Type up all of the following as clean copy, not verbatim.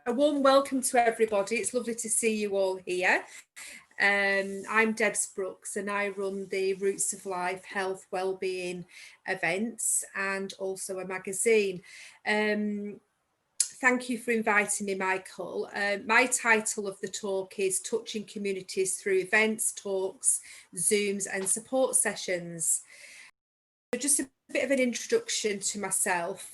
A warm welcome to everybody. It's lovely to see you all here. I'm Debs Brookes and I run the Roots of Life Health Wellbeing events and also a magazine. Thank you for inviting me, Michael. My title of the talk is Touching Communities Through Events, Talks, Zooms and Support Sessions. So just a bit of an introduction to myself.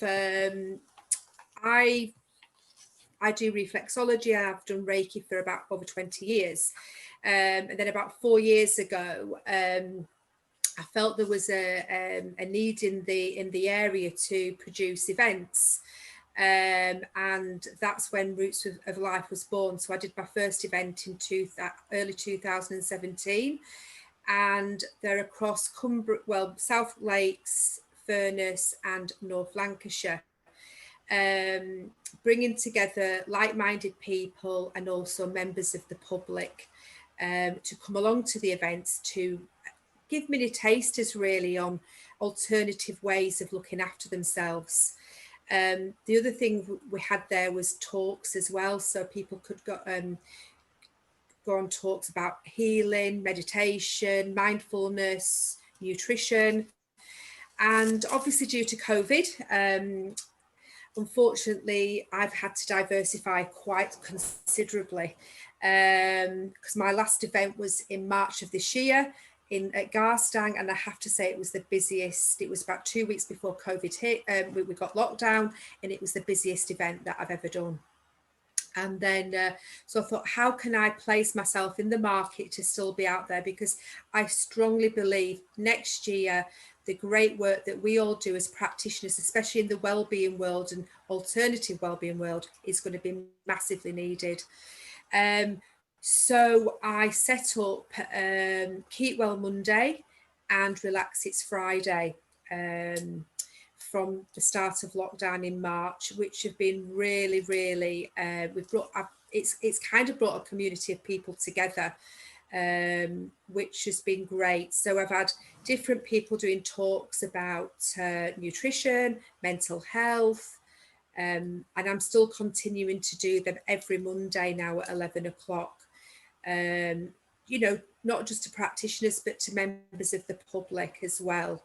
I do reflexology. I've done Reiki for about over 20 years. And then about 4 years ago, I felt there was a need in the area to produce events. And that's when Roots of Life was born. So I did my first event in early 2017. And they're across South Lakes, Furness and North Lancashire. Bringing together like-minded people and also members of the public to come along to the events to give mini tasters really on alternative ways of looking after themselves. The other thing we had there was talks as well, so people could go on talks about healing, meditation, mindfulness, nutrition. And obviously due to COVID, unfortunately, I've had to diversify quite considerably because my last event was in March of this year at Garstang, and I have to say it was the busiest. It was about 2 weeks before COVID hit. We got locked down, and it was the busiest event that I've ever done. And then, so I thought, how can I place myself in the market to still be out there? Because I strongly believe next year, the great work that we all do as practitioners, especially in the wellbeing world and alternative wellbeing world, is going to be massively needed. So I set up Keep Well Monday and Relax It's Friday from the start of lockdown in March, which have been really, really, it's kind of brought a community of people together, which has been great. So I've had different people doing talks about nutrition, mental health, and I'm still continuing to do them every Monday now at 11 o'clock. You know, not just to practitioners, but to members of the public as well.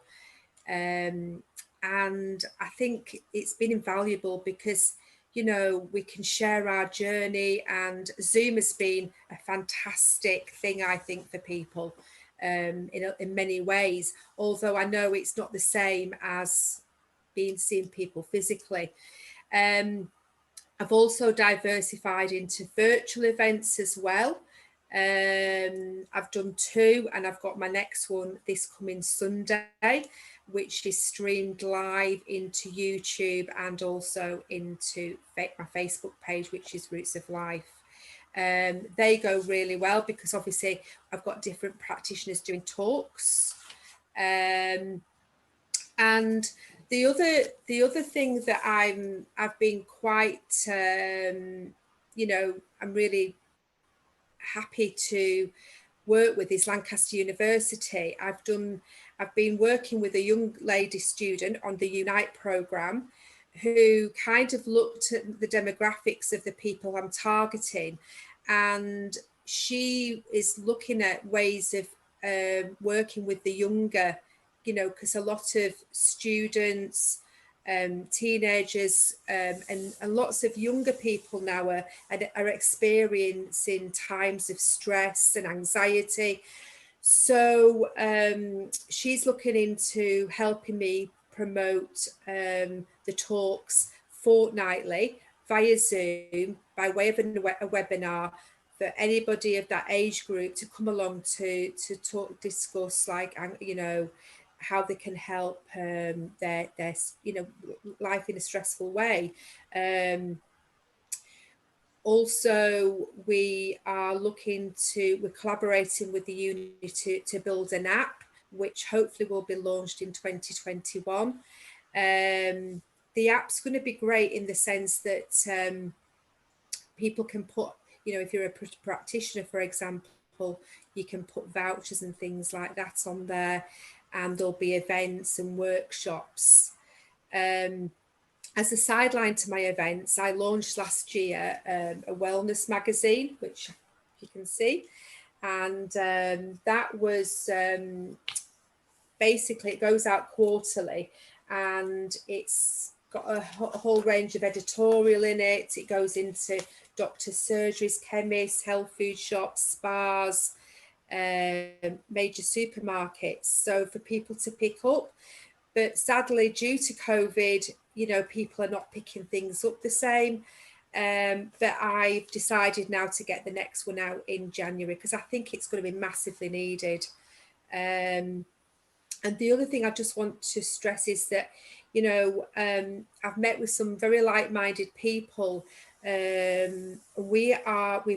And I think it's been invaluable because, you know, we can share our journey, and Zoom has been a fantastic thing, I think, for people in many ways, although I know it's not the same as seeing people physically. I've also diversified into virtual events as well. I've done 2 and I've got my next one this coming Sunday, which is streamed live into YouTube and also into my Facebook page, which is Roots of Life. They go really well because obviously I've got different practitioners doing talks. And the other thing that I've been quite, you know, I'm really happy to work with is Lancaster University. I've been working with a young lady student on the Unite programme who kind of looked at the demographics of the people I'm targeting, and she is looking at ways of working with the younger, you know, because a lot of students, teenagers and lots of younger people now are experiencing times of stress and anxiety. So she's looking into helping me promote the talks fortnightly via Zoom by way of a webinar for anybody of that age group to come along to discuss, like, you know, how they can help their you know, life in a stressful way. Also, we're collaborating with the uni to build an app, which hopefully will be launched in 2021. The app's going to be great in the sense that people can put, you know, if you're a practitioner, for example, you can put vouchers and things like that on there, and there'll be events and workshops. as a sideline to my events, I launched last year a wellness magazine, which you can see. And that was basically, it goes out quarterly, and it's got a whole range of editorial in it. It goes into doctors' surgeries, chemists, health food shops, spas, major supermarkets, so for people to pick up. But sadly, due to COVID, you know, people are not picking things up the same. But I've decided now to get the next one out in January, because I think it's going to be massively needed. And the other thing I just want to stress is that, you know, I've met with some very like-minded people. We've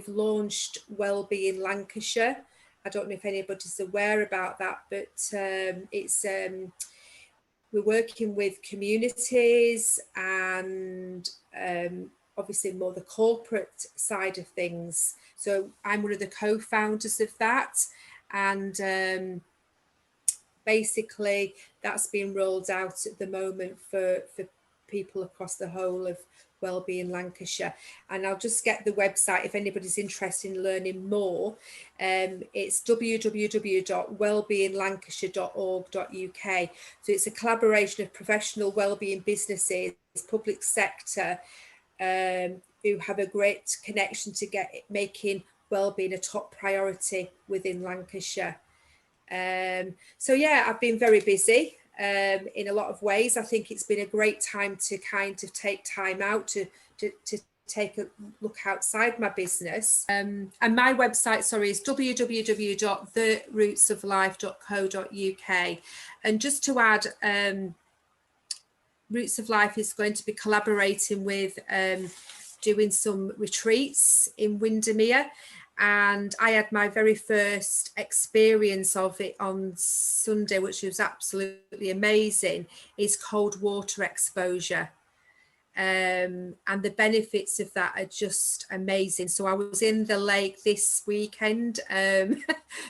launched Wellbeing Lancashire. I don't know if anybody's aware about that, but it's we're working with communities and obviously more the corporate side of things. So I'm one of the co-founders of that, and basically that's being rolled out at the moment for people across the whole of Wellbeing Lancashire. And I'll just get the website if anybody's interested in learning more. It's www.wellbeinglancashire.org.uk. So it's a collaboration of professional wellbeing businesses, public sector, who have a great connection to making wellbeing a top priority within Lancashire. So yeah, I've been very busy in a lot of ways. I think it's been a great time to kind of take time out to take a look outside my business. And my website, sorry, is www.therootsoflife.co.uk. And just to add, Roots of Life is going to be collaborating with doing some retreats in Windermere. And I had my very first experience of it on Sunday, which was absolutely amazing. Is cold water exposure. And the benefits of that are just amazing. So I was in the lake this weekend,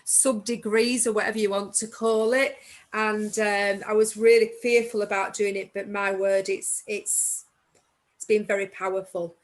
sub degrees or whatever you want to call it. And I was really fearful about doing it, but my word, it's been very powerful.